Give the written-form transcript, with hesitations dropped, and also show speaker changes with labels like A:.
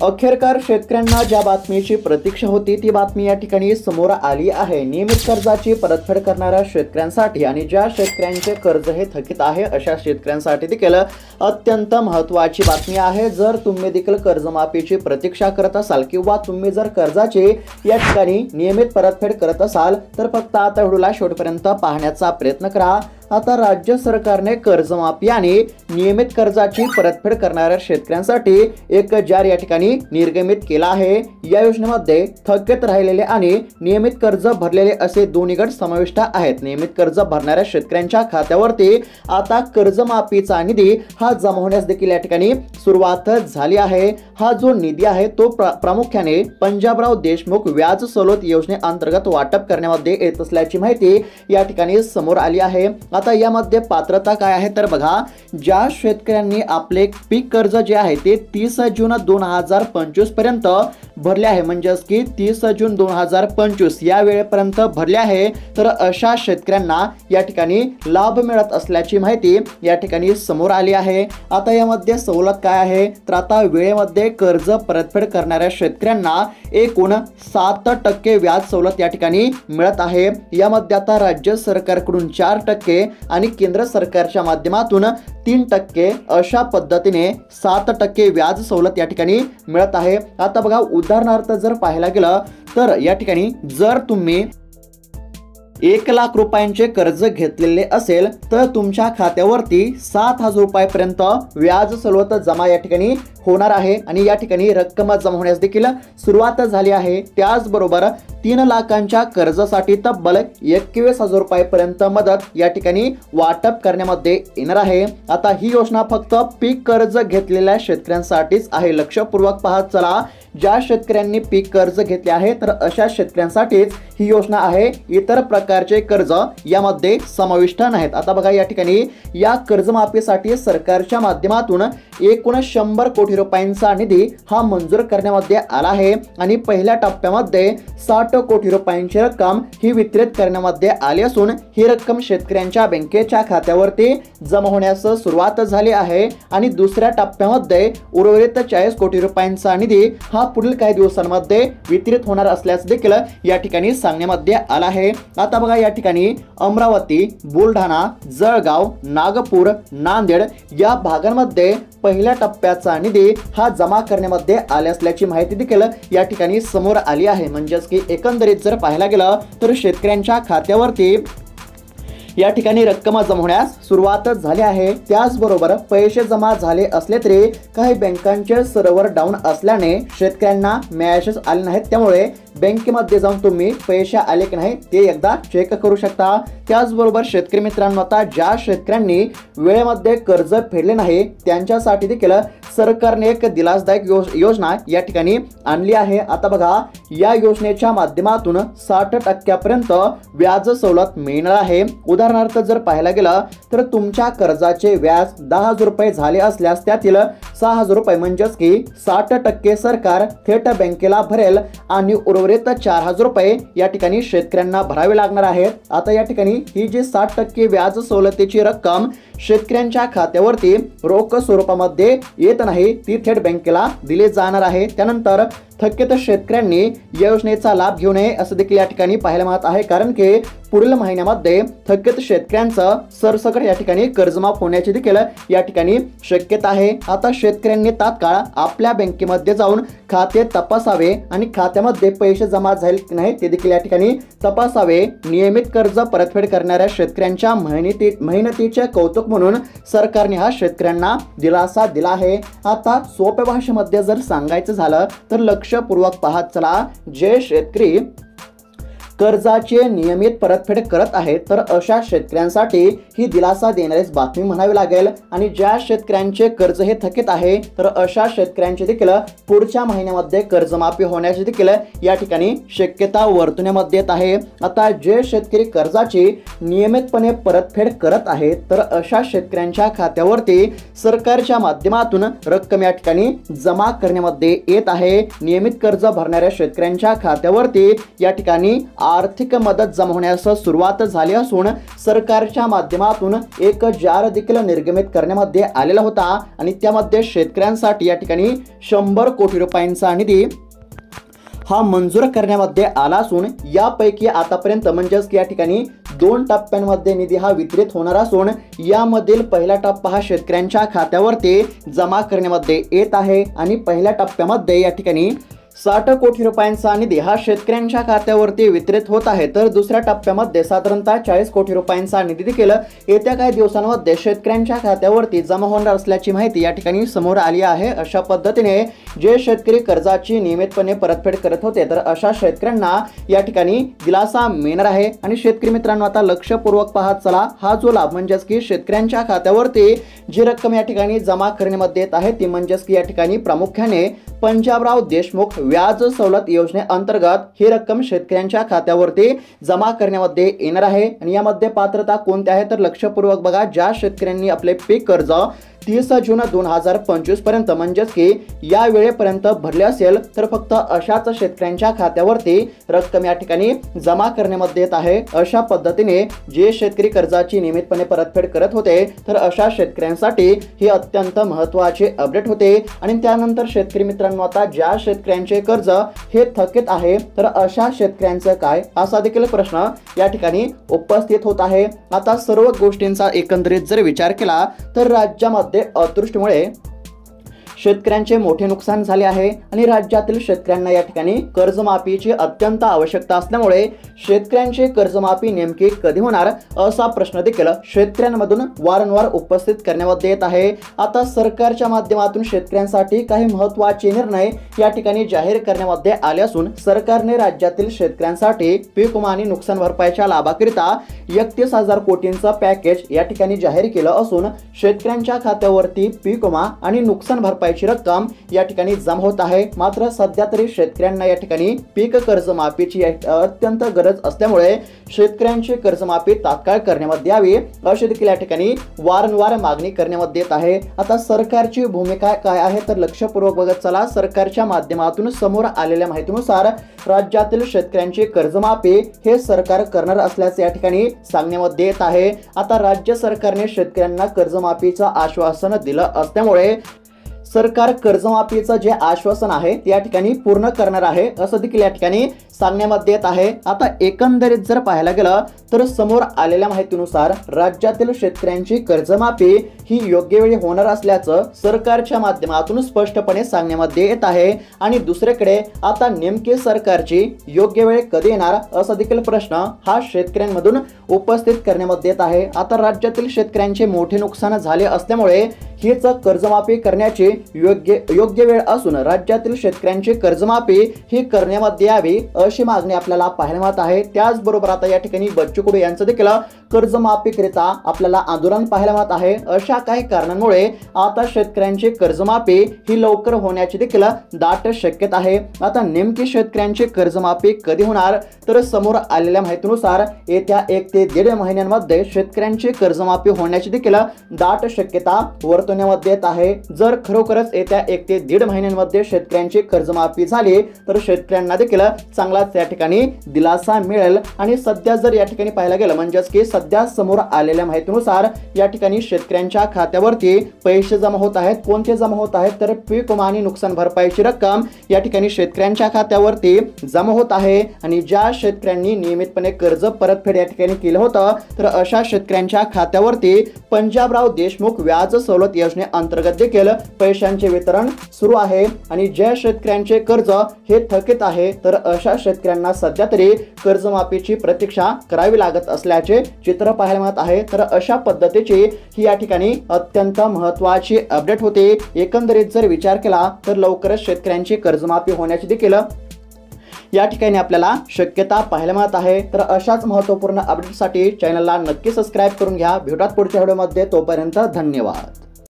A: अखेरकार शेतकऱ्यांना ज्या बातमीची प्रतीक्षा होती ती बातमी या ठिकाणी समोर आली आहे। नियमित कर्जाची परतफेड करणाऱ्या शेतकऱ्यांसाठी आणि ज्या शेतकऱ्यांचे कर्ज हे थकीत आहे अशा शेतकऱ्यांसाठी देखील अत्यंत महत्त्वाची बातमी आहे। जर तुम्ही देखील कर्जमाफीची प्रतीक्षा करत असाल किंवा तुम्ही जर कर्जाची या ठिकाणी नियमित परतफेड करत असाल तर फक्त आता व्हिडिओला शेवटपर्यंत पाहण्याचा प्रयत्न करा। आता राज्य सरकारने कर्जमाफी आणि नियमित कर्जाची परतफेड करणाऱ्या शेतकऱ्यांसाठी एक जाहीर या ठिकाणी निर्गमित केला आहे। या योजनेमध्ये थकीत राहिलेले आणि नियमित कर्ज भरलेले असे दोन्ही गट समाविष्ट आहेत। नियमित कर्ज भरणाऱ्या शेतकऱ्यांच्या खात्यावरती आता कर्जमाफीचा निधी हा जमा होण्यास देखील या ठिकाणी सुरुवात झाली आहे। हा जो निधी आहे तो प्रामुख्याने पंजाबराव देशमुख व्याज सवलत योजनेअंतर्गत वाटप करण्यामध्ये येत असल्याची माहिती या ठिकाणी समोर आली आहे। आता यामध्ये पात्रता काय आहे तर बघा, ज्या शेतकऱ्यांनी आपले पीक कर्ज जे आहे ते 30 जून 2025 पर्यंत भरले आहे, म्हणजेच की 30 जून 2025 या वेळेपर्यंत भरले आहे, तर अशा शेतकऱ्यांना या ठिकाणी लाभ मिळत असल्याची माहिती या ठिकाणी समोर आली आहे। आता यामध्ये सवलत काय आहे तर आता वेळेमध्ये कर्ज परतफेड करणाऱ्या शेतकऱ्यांना एकूण 7% व्याज सवलत या ठिकाणी मिळत आहे। यामध्ये आता राज्य सरकारकडून 4% आणि केंद्र सरकारच्या माध्यमातून 3% अशा पद्धतीने 7% व्याज सवलत या ठिकाणी मिळत आहे। आता बघा, उदाहरणार्थ जर पाहायला गेलं तर या ठिकाणी जर तुम्ही 1 लाख रुपयांचे कर्ज घेतलेले असेल तर तुमच्या खात्यावरती 7,000 रुपयापर्यंत व्याज सवलत जमा या ठिकाणी होणार आहे आणि या ठिकाणी रक्कम जमा होण्यास देखील सुरुवात झाली आहे। त्याचबरोबर 3 लाखांच्या कर्जासाठी तब्बल 21,000 रुपयापर्यंत मदत या ठिकाणी वाटप करण्यामध्ये येणार आहे। आता ही योजना फक्त पीक कर्ज घेतलेल्या शेतकऱ्यांसाठीच आहे। लक्षपूर्वक पाहत चला, ज्या शेतकऱ्यांनी पीक कर्ज घेतले आहे तर अशा शेतकऱ्यांसाठीच ही योजना आहे। इतर प्रकारचे कर्ज यामध्ये समाविष्ट नाहीत। आता बघा, या ठिकाणी या कर्जमाफीसाठी सरकारच्या माध्यमातून एकूण 100 कोटी रुपयांचा निधी हा मंजूर करण्यामध्ये आला आहे आणि पहिल्या टप्प्यामध्ये 60 कोटी रुपयांची रक्कम ही वितरित करण्यामध्ये आली असून ही रक्कम शेतकऱ्यांच्या बँकेच्या खात्यावरती जमा होण्यास सुरुवात झाली आहे आणि दुसऱ्या टप्प्यामध्ये उर्वरित 40 कोटी रुपयांचा निधी हा पुढील काही दिवसांमध्ये वितरित होणार असल्यास देखील या ठिकाणी सांगण्यामध्ये आला आहे। आता बघा, या ठिकाणी अमरावती, बुलढाणा, जळगाव, नागपूर, नांदेड या भागांमध्ये पहिल्या टप्प्याचा निधी हा जमा करण्यामध्ये आले असल्याची माहिती देखील या ठिकाणी समोर आली आहे। म्हणजेच की एकंदरीत जर पाहायला गेलं तर शेतकऱ्यांच्या खात्यावरती या ठिकाणी रक्कम जमा होण्यास सुरुवात झाली आहे। त्याचबरोबर पैसे जमा झाले असले तरी काही बँकांचे सर्व्हर डाऊन असल्याने शेतकऱ्यांना मेसेज आले नाहीत, त्यामुळे बँकेमध्ये जाऊन तुम्ही पैसे आले की नाही ते एकदा चेक करू शकता। त्याचबरोबर शेतकरी मित्रांनो, आता ज्या शेतकऱ्यांनी वेळेमध्ये कर्ज फेडले नाही त्यांच्यासाठी देखील सरकारने एक दिलासदायक योजना या ठिकाणी आणली आहे। आता बघा, या योजनेच्या माध्यमातून 60% व्याज सवलत मिळणार आहे। उदाहरणार्थ जर पाहायला गेलं तर तुमच्या कर्जाचे व्याज 10,000 रुपये झाले असल्यास त्यातील 6,000 रुपये म्हणजेच की 60% सरकार थेट बँकेला भरेल आणि उर्वरित 4,000 रुपये या ठिकाणी शेतकऱ्यांना भरावे लागणार आहेत। आता या ठिकाणी ही जी 60% व्याज सवलतीची रक्कम शेतकऱ्यांच्या खात्यावरती रोख स्वरूपामध्ये येत नाही, ती थेट बँकेला दिली जाणार आहे। त्यानंतर थकीत शेतकऱ्यांनी या योजनेचा लाभ घेऊ नये असं देखील या ठिकाणी पाहायला मिळत आहे, कारण की पुढील महिन्यामध्ये थकीत शेतकऱ्यांचं सरसकट या ठिकाणी कर्जमाफ होण्याची देखील या ठिकाणी शक्यता आहे। आता शेतकऱ्यांनी तात्काळ आपल्या बँकेमध्ये जाऊन खाते तपासावे आणि खात्यामध्ये पैसे जमा झाले की नाही ते देखील या ठिकाणी तपासावे। नियमित कर्ज परतफेड करणाऱ्या शेतकऱ्यांच्या मेहनतीचे कौतुक म्हणून सरकारने हा शेतकऱ्यांना दिलासा दिला आहे। आता सोप्या भाषेमध्ये जर सांगायचं झालं तर लक्षपूर्वक पाहत चला, जे शेतकरी कर्जाचे नियमित परतफेड करत आहेत तर अशा शेतकऱ्यांसाठी ही दिलासा देणारीच बातमी म्हणावी लागेल आणि ज्या शेतकऱ्यांचे कर्ज हे थकीत आहे तर अशा शेतकऱ्यांचे देखील पुढच्या महिन्यामध्ये कर्जमाफी होण्याची देखील या ठिकाणी शक्यता वर्तवण्यामध्ये येत आहे। आता जे शेतकरी कर्जाची नियमितपणे परतफेड करत आहेत तर अशा शेतकऱ्यांच्या खात्यावरती सरकारच्या माध्यमातून रक्कम या ठिकाणी जमा करण्यामध्ये येत आहे। नियमित कर्ज भरणाऱ्या शेतकऱ्यांच्या खात्यावरती या ठिकाणी आर्थिक मदत जमा होण्यास सुरुवात झाली असून सरकारच्या माध्यमातून एक जार देखील निर्गमित करण्यामध्ये आलेला होता आणि त्यामध्ये शेतकऱ्यांसाठी या ठिकाणी 100 कोटी रुपयांचा निधी हा मंजूर करण्यामध्ये आला असून यापैकी आतापर्यंत म्हणजेच या ठिकाणी 2 टप्प्यांमध्ये निधी हा वितरित होणार असून यामधील पहिला टप्पा हा शेतकऱ्यांच्या खात्यावरती जमा करण्यामध्ये येत आहे आणि पहिल्या टप्प्यामध्ये या ठिकाणी 60 कोटी रुपयांचा निधी हा शेतकऱ्यांच्या खात्यावरती वितरित होत आहे, तर दुसऱ्या टप्प्यामध्ये साधारणतः 40 कोटी रुपयांचा निधी देखील येत्या काही दिवसांमध्ये शेतकऱ्यांच्या खात्यावरती जमा होणार असल्याची माहिती या ठिकाणी समोर आली आहे। अशा पद्धतीने जे शेतकरी कर्जाची नियमितपणे परतफेड करत होते तर अशा शेतकऱ्यांना या ठिकाणी दिलासा मिळणार आहे। आणि शेतकरी मित्रांनो, आता लक्षपूर्वक पाहत चला, हा जो लाभ म्हणजेच की शेतकऱ्यांच्या खात्यावरती जी रक्कम या ठिकाणी जमा करण्यामध्ये येत आहे ती म्हणजेच की या ठिकाणी प्रामुख्याने पंजाबराव देशमुख व्याज सवलत योजनेअंतर्गत ही रक्कम शेतकऱ्यांच्या खात्यावरती जमा करण्यामध्ये येणार आहे। आणि यामध्ये पात्रता कोणत्या आहे तर लक्षपूर्वक बघा, ज्या शेतकऱ्यांनी आपले पीक कर्ज 30 जून 2025 पर्यंत म्हणजेच की या वेळेपर्यंत भरले असेल तर फक्त अशाच शेतकऱ्यांच्या खात्यावरती रक्कम या ठिकाणी जमा करण्यामध्ये येत आहे। अशा पद्धतीने जे शेतकरी कर्जाची नियमितपणे परतफेड करत होते तर अशा शेतकऱ्यांसाठी ही अत्यंत महत्त्वाचे अपडेट होते। आणि त्यानंतर शेतकरी मित्रांनो, आता ज्या शेतकऱ्यांचे कर्ज हे थकीत आहे तर अशा शेतकऱ्यांचं काय, असा देखील प्रश्न या ठिकाणी उपस्थित होत आहे। आता सर्व गोष्टींचा एकंदरीत जर विचार केला तर राज्यामध्ये अतिवृष्टीमुळे शेतकऱ्यांचे मोठे नुकसान झाले आहे आणि राज्यातील शेतकऱ्यांना या ठिकाणी कर्जमाफीची अत्यंत आवश्यकता असल्यामुळे शेतकऱ्यांची कर्जमाफी नेमकी कधी होणार असा प्रश्न देखील शेतकऱ्यांमधून वारंवार उपस्थित करण्यामध्ये येत आहे। आता सरकारच्या माध्यमातून शेतकऱ्यांसाठी काही महत्त्वाचे निर्णय या ठिकाणी जाहीर करण्यामध्ये आले असून सरकारने राज्यातील शेतकऱ्यांसाठी पीक विमा आणि नुकसान भरपाईच्या लाभाकरिता 31,000 कोटींचं पॅकेज या ठिकाणी जाहीर केलं असून शेतकऱ्यांच्या खात्यावरती पीक विमा आणि नुकसान भरपाई रक्कम या ठिकाणी जमा होत आहे। मात्र सध्या तरी शेतकऱ्यांना या ठिकाणी पीक कर्जमाफीची अत्यंत गरज असल्यामुळे शेतकऱ्यांची कर्जमाफी तात्काळ करण्यामध्ये यावी अशी देखील या ठिकाणी वारंवार मागणी करण्यामध्ये येत आहे। आता सरकारची भूमिका काय आहे तर लक्षपूर्वक बघत चला, सरकारच्या माध्यमातून समोर आलेल्या माहितीनुसार राज्यातील शेतकऱ्यांची कर्जमाफी हे सरकार करणार असल्याचे या ठिकाणी सांगण्यामध्ये येत आहे। आता राज्य सरकारने शेतकऱ्यांना कर्जमाफीचं आश्वासन दिलं असल्यामुळे सरकार कर्जमाफीचं जे आश्वासन आहे त्या ठिकाणी पूर्ण करणार आहे असं देखील या ठिकाणी सांगण्यामध्ये येत आहे। आता एकंदरीत जर पाहायला गेलं तर समोर आलेल्या माहितीनुसार राज्यातील शेतकऱ्यांची कर्जमाफी ही योग्य वेळी होणार असल्याचं सरकारच्या माध्यमातून स्पष्टपणे सांगण्यामध्ये येत आहे। आणि दुसरीकडे आता नेमकी सरकारची योग्य वेळ कधी येणार असा देखील प्रश्न हा शेतकऱ्यांमधून उपस्थित करण्यामध्ये येत आहे। आता राज्यातील शेतकऱ्यांचे मोठे नुकसान झाले असल्यामुळे हीच कर्जमाफी करण्याची योग्य वेळ असून राज्यातील शेतकऱ्यांची कर्जमाफी ही करण्यामध्ये यावी अशी मागणी आपल्याला पाहायला मिळत आहे। त्याचबरोबर आता या ठिकाणी बच्चू कडू यांचं देखील कर्जमाफीकरिता आपल्याला आंदोलन पाहायला मिळत आहे। अशा काही कारणांमुळे आता शेतकऱ्यांची कर्जमाफी ही लवकर होण्याची देखील दाट शक्यता आहे। आता नेमकी शेतकऱ्यांची कर्जमाफी कधी होणार तर समोर आलेल्या माहितीनुसार येत्या 1 ते 1.5 महिन्यांमध्ये शेतकऱ्यांची कर्जमाफी होण्याची देखील दाट शक्यता वर्तवण्यामध्ये येत आहे। जर खरोखरच येत्या 1 ते 1.5 महिन्यांमध्ये शेतकऱ्यांची कर्जमाफी झाली तर शेतकऱ्यांना देखील चांगलाच या ठिकाणी दिलासा मिळेल। आणि सध्या जर या ठिकाणी पाहायला गेलं म्हणजेच की सध्या समोर आलेल्या माहितीनुसार या ठिकाणी शेतकऱ्यांच्या खात्यावरती पैसे जमा होत आहेत। कोणते जमा होत आहेत तर पीक विमा आणि नुकसान भरपाईची रक्कम या ठिकाणी शेतकऱ्यांच्या खात्यावरती जमा होत आहे। आणि ज्या शेतकऱ्यांनी नियमितपणे कर्ज परतफेड या ठिकाणी केलं होतं तर अशा शेतकऱ्यांच्या खात्यावरती पंजाबराव देशमुख व्याज सवलत योजनेअंतर्गत देखील पैशांचे वितरण सुरू आहे। आणि ज्या शेतकऱ्यांचे कर्ज हे थकीत आहे तर अशा शेतकऱ्यांना सध्या तरी कर्जमाफीची प्रतीक्षा करावी लागत असल्याचे चित्र पाहायला मिळत आहे। तर अशा पद्धतीची ही या ठिकाणी अत्यंत महत्त्वाची अपडेट होते। एकंदरीत जर विचार केला तर लवकरच शेतकऱ्यांची कर्जमाफी होण्याची देखील या ठिकाणी आपल्याला शक्यता पाहायला मिळत आहे। तर अशाच महत्त्वपूर्ण अपडेटसाठी चॅनलला नक्की सबस्क्राईब करून घ्या। भेटूयात पुढच्या व्हिडिओमध्ये, तोपर्यंत धन्यवाद।